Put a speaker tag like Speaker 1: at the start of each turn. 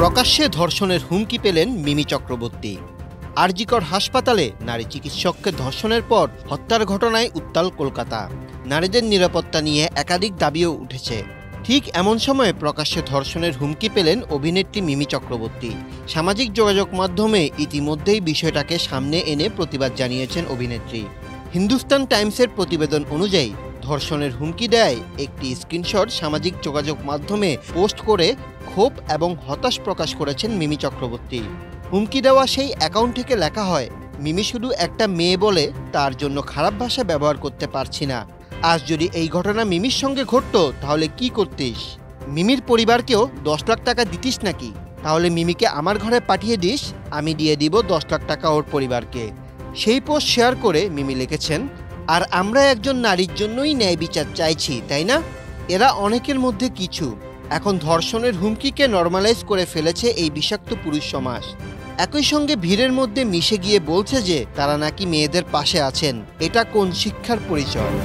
Speaker 1: প্রকাশ্যে ধর্ষণের হুমকি পেলেন মিমি চক্রবর্তী। আরজিকর হাসপাতালে নারী চিকিৎসককে ধর্ষণের পর হত্যার ঘটনায় উত্তাল কলকাতা। নারীদের নিরাপত্তা নিয়ে একাধিক দাবিও উঠেছে। ঠিক এমন সময়ে প্রকাশ্যে ধর্ষণের হুমকি পেলেন অভিনেত্রী মিমি চক্রবর্তী। সামাজিক যোগাযোগ মাধ্যমে ইতিমধ্যেই বিষয়টাকে সামনে এনে প্রতিবাদ জানিয়েছেন অভিনেত্রী। হিন্দুস্তান টাইমসের প্রতিবেদন অনুযায়ী ধর্ষণের হুমকি দেয় একটি স্ক্রিনশট সামাজিক যোগাযোগ মাধ্যমে পোস্ট করে ক্ষোভ এবং হতাশ প্রকাশ করেছেন মিমি চক্রবর্তী। হুমকি দেওয়া সেই অ্যাকাউন্ট থেকে লেখা হয়, মিমি শুধু একটা মেয়ে বলে তার জন্য খারাপ ভাষা ব্যবহার করতে পারছি না। আজ যদি এই ঘটনা মিমির সঙ্গে ঘটতো তাহলে কি করতিস? মিমির পরিবারকেও 10 লাখ টাকা দিতিস নাকি? তাহলে মিমিকে আমার ঘরে পাঠিয়ে দিস, আমি দিয়ে দিব 10 লাখ টাকা ওর পরিবারকে। সেই পোস্ট শেয়ার করে মিমি লিখেছেন, আর আমরা একজন নারীর জন্যই ন্যায় বিচার চাইছি, তাই না? এরা অনেকের মধ্যে কিছু। এখন ধর্ষণের হুমকিকে নর্মালাইজ করে ফেলেছে এই বিষাক্ত পুরুষ সমাজ। একই সঙ্গে ভিড়ের মধ্যে মিশে গিয়ে বলছে যে তারা নাকি মেয়েদের পাশে আছেন। এটা কোন শিক্ষার পরিচয়?